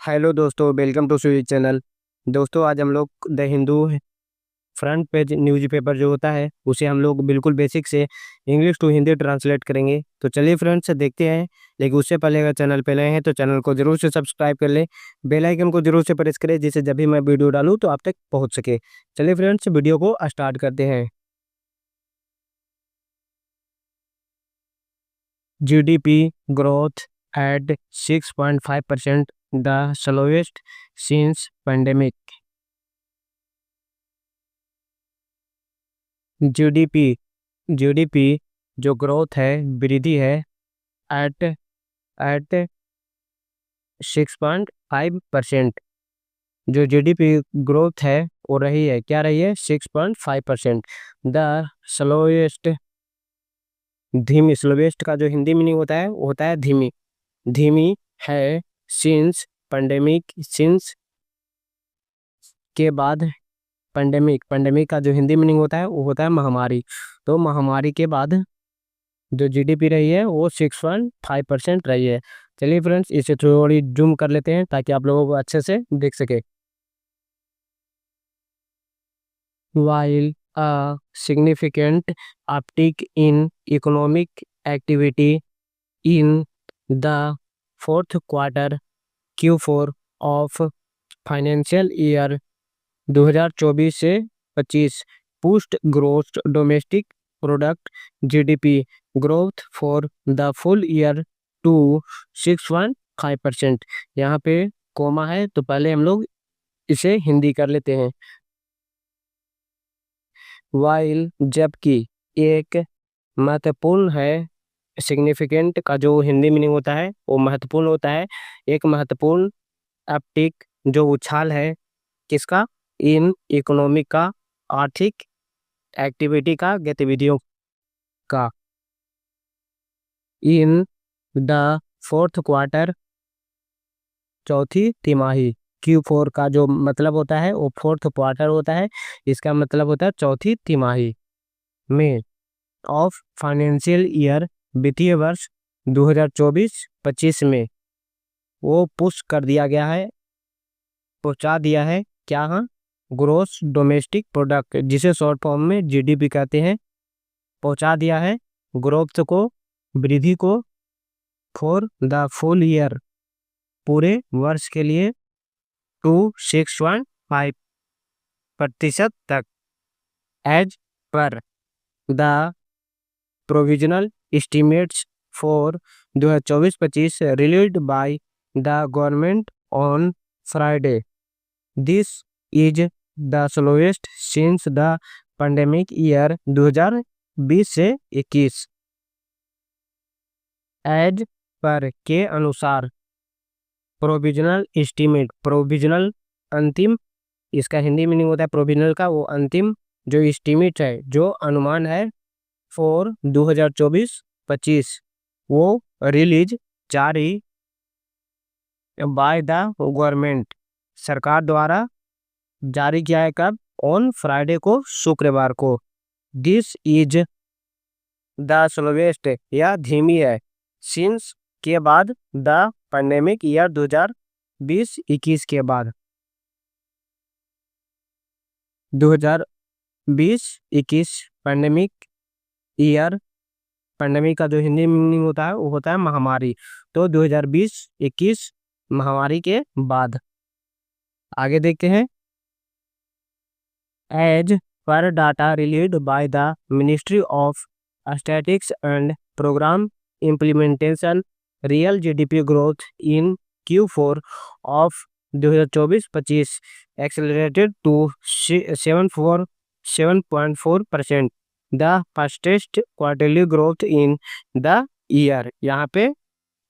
Hello दोस्तों, welcome to sweet channel. दोस्तों, आज हम लोग the Hindu front page newspaper जो होता है उसे हम लोग बिल्कुल बेसिक से इंग्लिश टू हिंदी ट्रांसलेट करेंगे। तो चलिए फ्रेंड्स, देखते हैं। लेकिन उससे पहले अगर चैनल पे नए हैं तो चैनल को जरूर से सब्सक्राइब कर ले, बेल आइकन को जरूर से प्रेस करें, जिससे जब भी मैं वीडियो डालूँ तो आप तक पहुँच सके। चलिए फ्रेंड्स, वीडियो को स्टार्ट करते हैं। GDP growth at 6.5%, the slowest since pandemic. GDP GDP जो ग्रोथ है, वृद्धि है, एट एट 6.5%। जो जीडीपी ग्रोथ है वो रही है, क्या रही है? 6.5%। द स्लोएस्ट, धीमी, स्लोवेस्ट का जो हिंदी मीनिंग होता है वो होता है धीमी, धीमी है। सिंस पेंडेमिक, सिंस के बाद, पेंडेमिक, पेंडेमिक का जो हिंदी मीनिंग होता है वो होता है महामारी। तो महामारी के बाद जो जीडीपी रही है वो 6.5% रही है। चलिए फ्रेंड्स, इसे थोड़ी जूम कर लेते हैं ताकि आप लोगों को अच्छे से दिख सके। While a significant uptick in economic activity in the fourth quarter Q4 of financial year 2024 से 25 पुस्ट growth domestic product GDP growth for the full year to 6.5%। यहाँ पे कोमा है तो पहले हम लोग इसे हिंदी कर लेते हैं। वाइल, जबकि, एक, महत्वपूर्ण है। सिग्निफिकेंट का जो हिंदी मीनिंग होता है वो महत्वपूर्ण होता है। एक महत्वपूर्ण अपटिक जो उछाल है, किसका? इन इकोनॉमिक का, आर्थिक एक्टिविटी का, गतिविधियों का। इन द फोर्थ क्वार्टर, चौथी तिमाही। Q4 का जो मतलब होता है वो फोर्थ क्वार्टर होता है, इसका मतलब होता है चौथी तिमाही में, ऑफ फाइनेंशियल ईयर, वित्तीय वर्ष 2024-25 में। वो पुश कर दिया गया है, पहुंचा दिया है, क्या? हाँ, ग्रोस डोमेस्टिक प्रोडक्ट, जिसे शॉर्ट फॉर्म में जीडीपी कहते हैं, पहुंचा दिया है ग्रोथ को, वृद्धि को, फॉर द फुल ईयर, पूरे वर्ष के लिए, टू 6.5% तक, as per the provisional estimates for 2024-25 released by the government on Friday. This is the slowest since the pandemic year 2020 से 21। एज पर, के अनुसार, प्रोविजनल एस्टीमेट, प्रोविजनल अंतिम, इसका हिंदी मीनिंग होता है प्रोविजनल का, वो अंतिम जो एस्टीमेट है, जो अनुमान है, फॉर 2024-25, वो रिलीज, जारी, बाय द गवर्नमेंट, सरकार द्वारा जारी किया है, कब? ऑन फ्राइडे को, शुक्रवार को। दिस इज द स्लोवेस्ट, या धीमी है, सिंस, के बाद, द पैंडेमिक ईयर 2020-21 के बाद, 2020-21 पैंडेमिक ईयर। पैंडेमिक का जो हिंदी मीनिंग होता है वो होता है महामारी। तो 2020-21 महामारी के बाद। आगे देखते हैं। As per data released by the ministry of statistics and program implementation, real GDP growth in Q4 of 2024-25 accelerated to 7.4%, the fastest quarterly growth in the year. यहाँ पे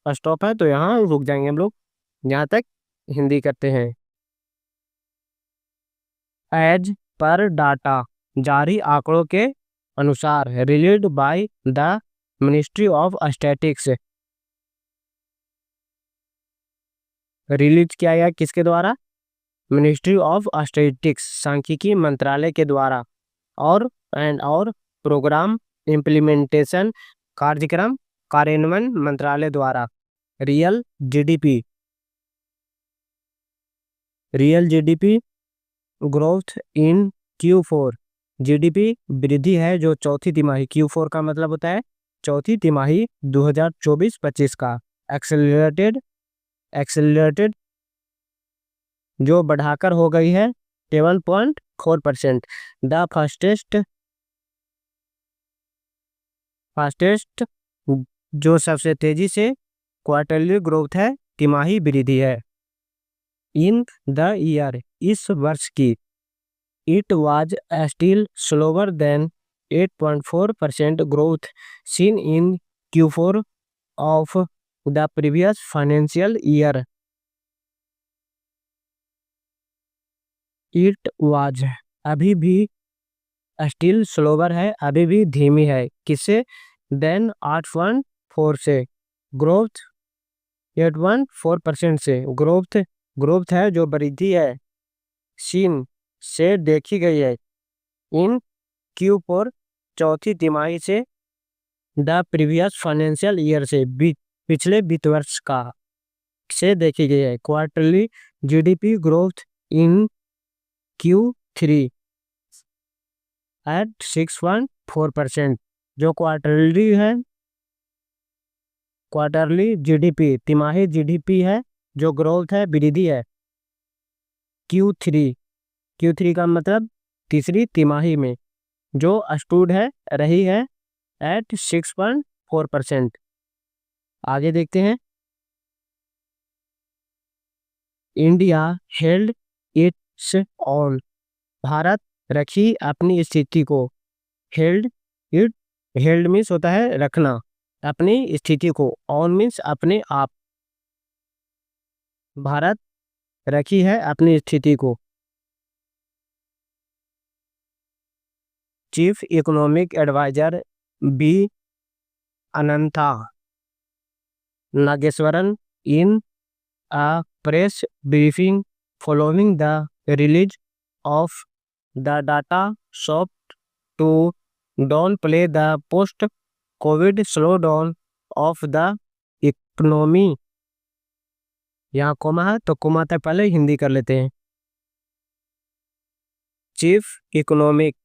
स्टॉप है तो यहाँ रुक जाएंगे हम लोग, यहाँ तक हिंदी करते हैं। एज पर डाटा, जारी आंकड़ों के अनुसार, released by the ministry of statistics, release किया गया किसके द्वारा? मिनिस्ट्री ऑफ स्टैटिस्टिक्स, सांख्यिकी मंत्रालय के द्वारा, और और प्रोग्राम इम्प्लीमेंटेशन, कार्यक्रम कार्यान्वयन मंत्रालय द्वारा। Real GDP, real GDP growth in Q4। GDP वृद्धि है जो चौथी तिमाही, Q4 का मतलब होता है चौथी तिमाही 2024-25 का। एक्सेलरेटेड एक्सेलरेटेड जो बढ़ाकर हो गई है 7.4%। द फास्टेस्ट जो सबसे तेजी से क्वार्टरली ग्रोथ है, तिमाही वृद्धि है। इन द ईयर इस वर्ष की, it was still slower than 8.4% growth seen in Q4 of the previous financial year. It was अभी भी, स्टिल स्लोवर है अभी भी धीमी है, किससे? देन 8.4 से, ग्रोथ 8.4% से ग्रोथ ग्रोथ है जो वृद्धि है, सीन से देखी गई है, इन Q4 चौथी तिमाही से, द प्रीवियस फाइनेंशियल ईयर से पिछले वित्त वर्ष का, से देखी गई है। Quarterly GDP growth in Q3 at 6.4%। जो क्वार्टरली जीडीपी तिमाही जीडीपी है जो ग्रोथ है वृद्धि है Q3 का मतलब तीसरी तिमाही में, जो स्टूड है रही है एट 6.4%। आगे देखते हैं। India held it's on, Bharat रखी अपनी स्थिति को। हेल्ड इट हेल्ड मीन्स होता है रखना, अपनी स्थिति को, ऑन मीन्स अपने आप। भारत रखी है अपनी स्थिति को। Chief economic adviser B Anantha Nageswaran in a press briefing following the release of the data sought to downplay the post-COVID slowdown of the economy। यहाँ कोमा है तो कोमा तक पहले हिंदी कर लेते हैं। चीफ इकोनॉमिक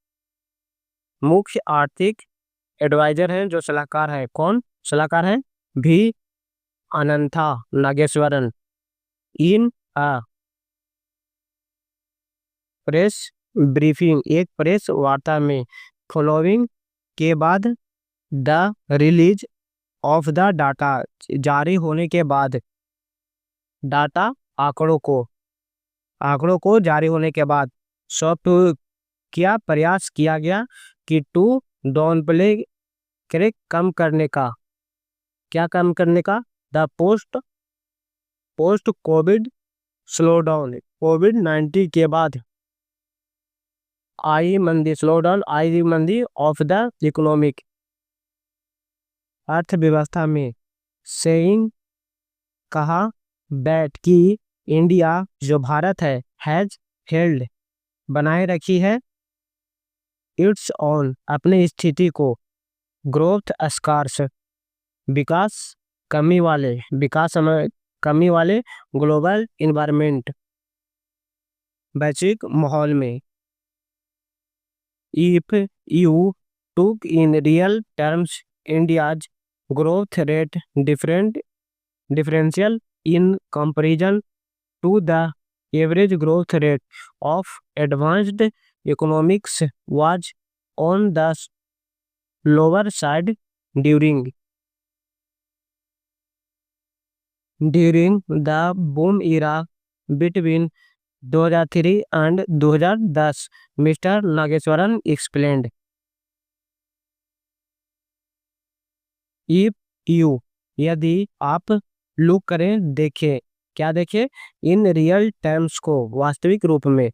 मुख्य आर्थिक एडवाइजर हैं जो सलाहकार है। कौन सलाहकार है? भी अनंता नागेश्वरन इन आ प्रेस ब्रीफिंग एक प्रेस वार्ता में, फॉलोइंग के बाद, the release of the data जारी होने के बाद, डाटा आंकड़ों को जारी होने के बाद, सॉफ्ट किया प्रयास किया गया कि टू डाउन प्ले करे कम करने का, क्या कम करने का? द पोस्ट कोविड स्लोडाउन, कोविड-19 के बाद आई मंदी ऑफ द इकोनॉमिक, अर्थव्यवस्था में, सेइंग कहा, दैट की, इंडिया जो भारत है, हैज हेल्ड बनाए रखी है, इट्स ऑन अपनी स्थिति को, ग्रोथ स्कार्स विकास कमी वाले ग्लोबल इन्वायरमेंट वैश्विक माहौल में। If you took in real terms India's growth rate differential in comparison to the average growth rate of advanced economics was on the lower side during the boom era between 2003 and 2010, mister Nageswaran explained. If you यदि आप look करें, देखें, क्या देखें? In real terms को वास्तविक रूप में,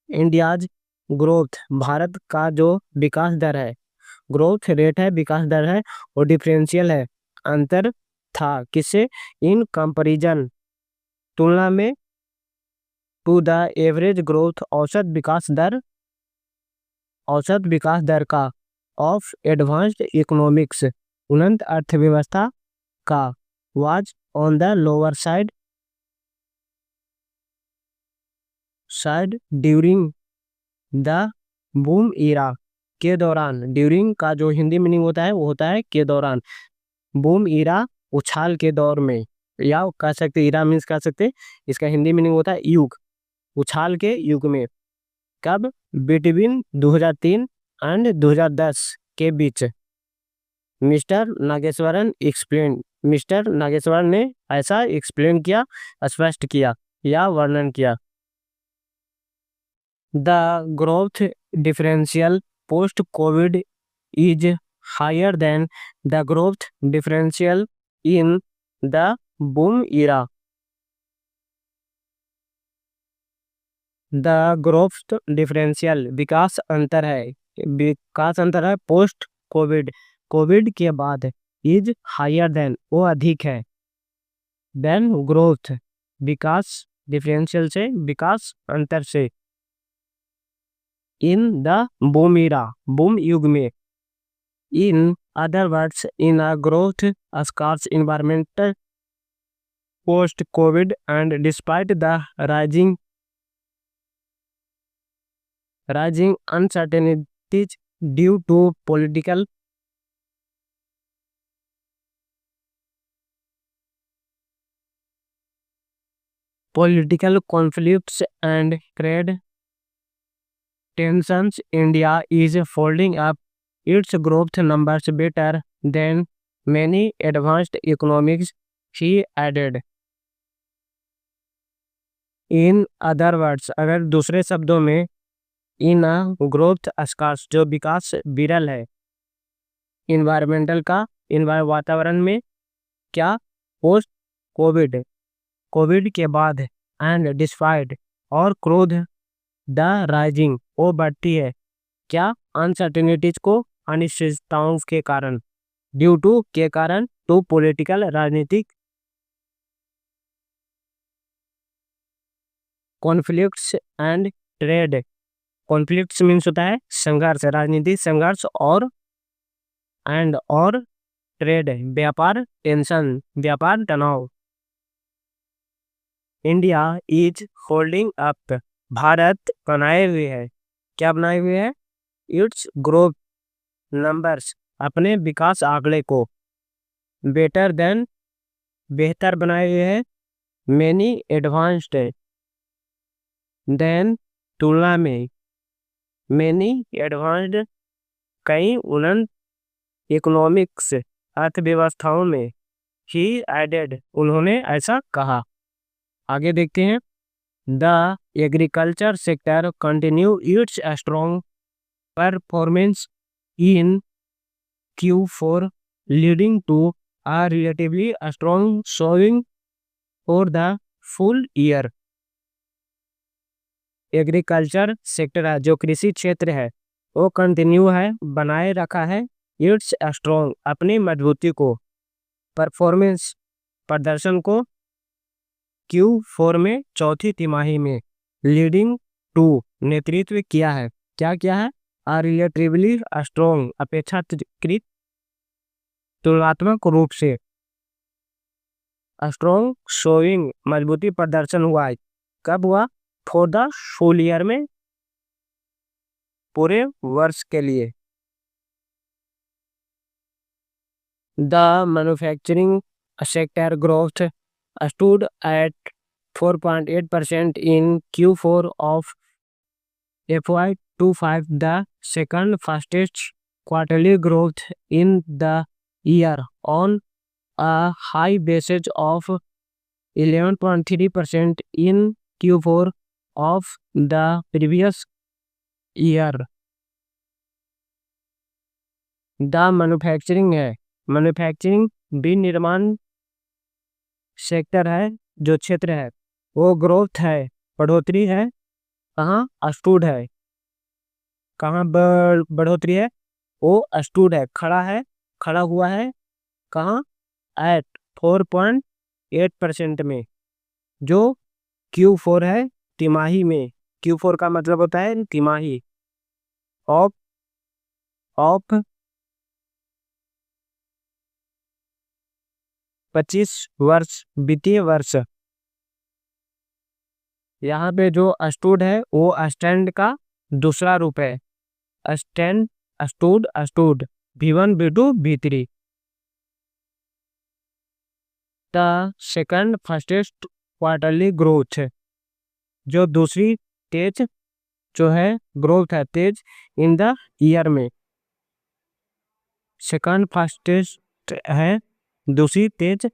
इंडियाज ग्रोथ भारत का जो विकास दर है, ग्रोथ रेट है विकास दर है, और डिफरेंशियल है अंतर था, किससे? इन कंपैरिजन तुलना में, टू द एवरेज ग्रोथ औसत विकास दर का, ऑफ एडवांस्ड इकोनॉमिक्स उन्नत अर्थव्यवस्था का, was on the lower side शायद ड्यूरिंग द बूम इरा, के दौरान। ड्यूरिंग का जो हिंदी मीनिंग होता है वो होता है के दौरान। बूम इरा, उछाल के दौर में, या कह सकते इरा मीन्स कह सकते इसका हिंदी मीनिंग होता है युग, उछाल के युग में। कब? बिटवीन 2003 एंड 2010 के बीच। Mister Nageswaran explain, mister Nageswaran ने ऐसा एक्सप्लेन किया, स्पष्ट किया या वर्णन किया। The growth differential post covid is higher than the growth differential in the boom era. The growth differential, विकास अंतर है, विकास अंतर है पोस्ट कोविड, कोविड के बाद, इज हायर देन, वो अधिक है, देन ग्रोथ, विकास, डिफरेंशियल से, विकास अंतर से, in the boom era, boom युग में। In other words, in a growth scarce environmental post COVID and despite the rising uncertainties due to political conflicts and trade tensions, India is folding up its growth numbers better than many advanced economies, he added. In other words, अगर दूसरे शब्दों में, in growth scars, जो विकास विरल है, environmental का, वातावरण में, क्या? पोस्ट कोविड, कोविड के बाद, एंड डिस्पाइट, और क्रोध, द राइजिंग, वो बढ़ती है, क्या? अनसर्टेनिटीज को, अनिश्चितताओं के कारण, ड्यू टू, के कारण, टू पॉलिटिकल, राजनीतिक, conflicts and trade, conflicts means होता है संघर्ष, राजनीतिक संघर्ष, और ट्रेड, व्यापार, टेंशन, व्यापार तनाव। India is holding up, Bharat बनाए हुए है, क्या बनाए हुए है? इट्स ग्रोथ नंबर्स, अपने विकास आंकड़े को, बेटर देन, बेहतर बनाए हुए है, मेनी एडवांस्ड, देन, तुलना में, मेनी एडवांस्ड, कई उन्नत, इकोनॉमिक्स, अर्थव्यवस्थाओं में, ही एडेड, उन्होंने ऐसा कहा। आगे देखते हैं। The agriculture sector continue its strong performance in Q4, leading to a relatively strong showing for the full year. Agriculture sector है, जो कृषि क्षेत्र है, वो कंटिन्यू है, बनाए रखा है, इट्स स्ट्रॉन्ग, अपनी मजबूती को, परफॉर्मेंस, प्रदर्शन को, Q4 में, चौथी तिमाही में, लीडिंग टू, नेतृत्व किया है, क्या किया है? आ रिलेटिवली स्ट्रॉन्ग, अपेक्षाकृत तुलनात्मक रूप से, स्ट्रॉन्ग शोइंग, मजबूती प्रदर्शन हुआ है, कब हुआ? फॉर द फुल ईयर में, पूरे वर्ष के लिए। The manufacturing sector growth stood at 4.8% in Q4 of FY25, the second fastest quarterly growth in the year, on a high basis of 11.3% in Q4 of the previous year. The manufacturing है, manufacturing विनिर्माण sector है, जो क्षेत्र है, वो growth है, बढ़ोतरी है, कहाँ? स्टूड है, कहाँ बढ़ोतरी है? वो स्टूड है, खड़ा है, खड़ा हुआ है, कहाँ? एट 4.8% में, जो Q4 है, तिमाही में। Q4 का मतलब होता है तिमाही, ऑफ 25 वर्ष, वित्तीय वर्ष। यहाँ पे जो अस्टूड है वो स्टैंड का दूसरा रूप है। Stand, stood, stood, V1, V2, V3। The second fastest quarterly growth, जो दूसरी तेज जो है ग्रोथ है तेज इन द ईयर में। सेकंड फास्टेस्ट है, दूसरी तेज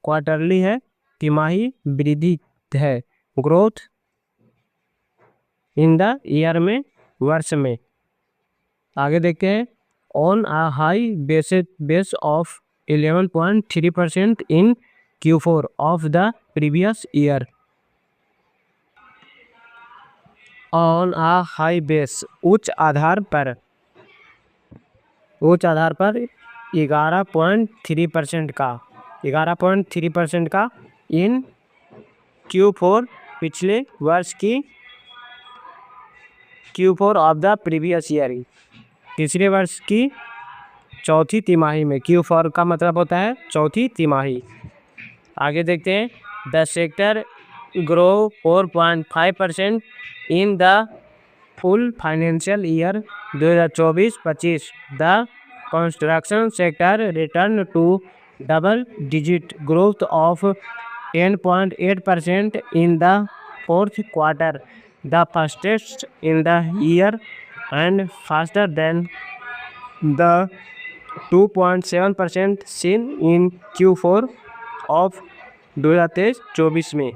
क्वार्टरली है, तिमाही वृद्धि है, ग्रोथ इन द ईयर में, वर्ष में। आगे देखते हैं। On a high base of 11.3% in Q4 of the previous year. On a high base, उच्च आधार पर 11.3% का 11.3% का इन Q4 पिछले वर्ष की Q4 of the previous year, तीसरे वर्ष की चौथी तिमाही में। Q4 का मतलब होता है चौथी तिमाही। आगे देखते हैं। The sector grow 4.5% in the full financial year 2024-25। The construction sector return to double digit growth of 10.8% in the fourth quarter, the fastest in the year and faster than the 2.7% seen in Q4 of 2023-24 में।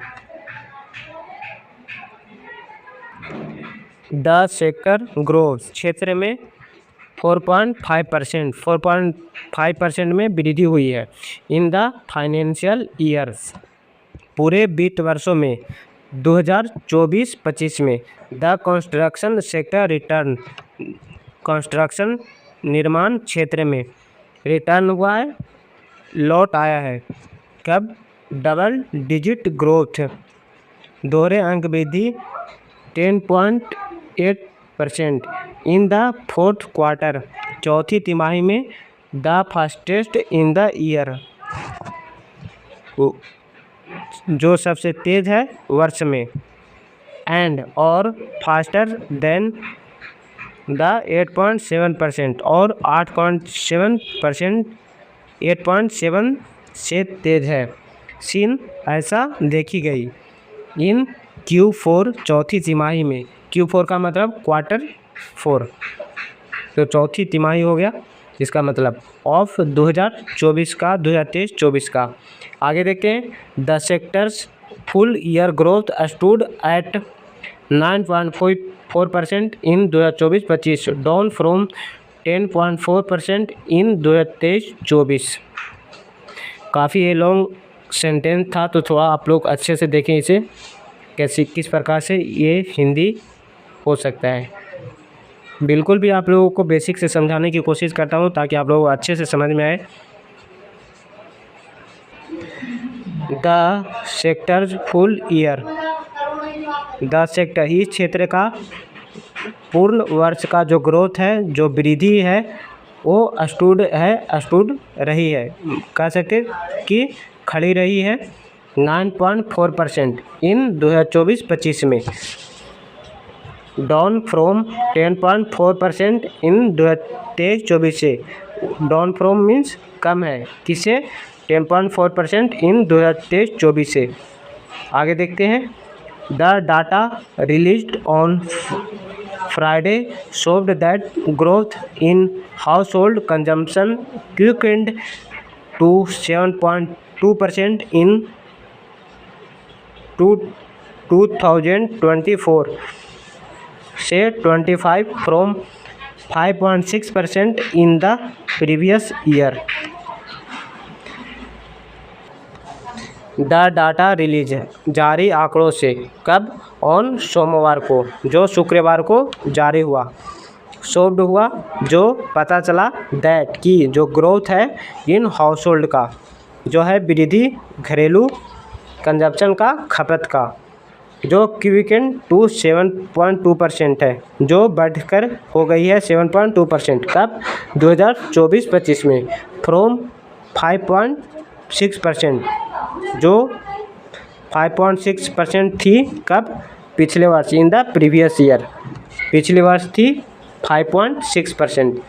The sector growth, क्षेत्र में 4.5% में वृद्धि हुई है। In the financial years, पूरे वित्त वर्षों में 2024-25 में। The construction sector return, construction निर्माण क्षेत्र में रिटर्न हुआ है, लौट आया है। कब? डबल डिजिट ग्रोथ, दोहरे अंक वृद्धि 10.8% इन द फोर्थ क्वार्टर, चौथी तिमाही में। The fastest in the year, जो सबसे तेज है वर्ष में। एंड और फास्टर देन द 8.7%, और 8.7%, 8.7 से तेज है। सीन, ऐसा देखी गई। इन Q4, चौथी तिमाही में। Q4 का मतलब क्वार्टर 4, तो चौथी तिमाही हो गया इसका मतलब। ऑफ 2024 का, 2023-24 का। आगे देखते हैं। The sectors full year growth stood at 9.4% in 2024-25, down from 10.4% इन 2023-24। काफ़ी ये लॉन्ग सेंटेंस था, तो थोड़ा आप लोग अच्छे से देखें इसे, कैसे किस प्रकार से ये हिंदी हो सकता है। बिल्कुल भी आप लोगों को बेसिक से समझाने की कोशिश करता हूँ ताकि आप लोग अच्छे से समझ में आए। The sector full year, the sector, इस क्षेत्र का पूर्ण वर्ष का जो ग्रोथ है, जो वृद्धि है, वो स्टूड रही है, कह सकते कि खड़ी रही है 9.4% इन 2024-25 में, डाउन फ्रॉम 10.4% इन 2023-24 से। डाउन फ्रॉम मीन्स कम है, किसे? 10.4% इन 2023-24 से। आगे देखते हैं। The data released on Friday showed that growth in household consumption quickened to 7.2% in 2024 से 25 from 5.6% in the previous year। The data release, जारी आंकड़ों से। कब? ऑन, सोमवार को, जो शुक्रवार को जारी हुआ। शोड हुआ, जो पता चला। दैट, की, जो ग्रोथ है। इन हाउसहोल्ड का, जो है वृद्धि घरेलू कंजप्शन का, खपत का, जो क्विकेंड टू 7.2% है, जो बढ़कर हो गई है 7.2%। कब? 2024-25 में। फ्रॉम 5.6%, जो 5.6% थी कब? पिछले वर्ष, इन द प्रीवियस ईयर। पिछले वर्ष थी 5.6%।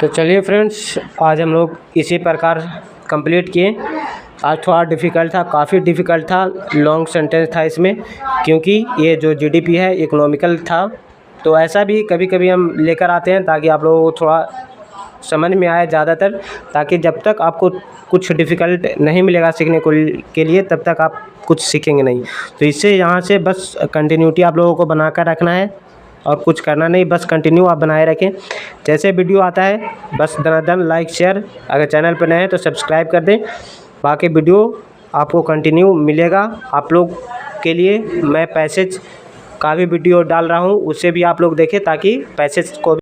तो चलिए फ्रेंड्स, आज हम लोग इसी प्रकार कंप्लीट किए। आज थोड़ा डिफ़िकल्ट था, काफ़ी डिफ़िकल्ट था, लॉन्ग सेंटेंस था इसमें, क्योंकि ये जो जीडीपी है इकोनॉमिकल था। तो ऐसा भी कभी कभी हम लेकर आते हैं ताकि आप लोगों को थोड़ा समझ में आए ज़्यादातर, ताकि जब तक आपको कुछ डिफ़िकल्ट नहीं मिलेगा सीखने को के लिए, तब तक आप कुछ सीखेंगे नहीं। तो इससे यहाँ से बस कंटिन्यूटी आप लोगों को बनाकर रखना है और कुछ करना नहीं, बस कंटिन्यू आप बनाए रखें। जैसे वीडियो आता है बस दनादन लाइक शेयर, अगर चैनल पर नए हैं तो सब्सक्राइब कर दें। बाकी वीडियो आपको कंटिन्यू मिलेगा। आप लोग के लिए मैं पैसेज का भी वीडियो डाल रहा हूँ, उससे भी आप लोग देखें ताकि पैसेज को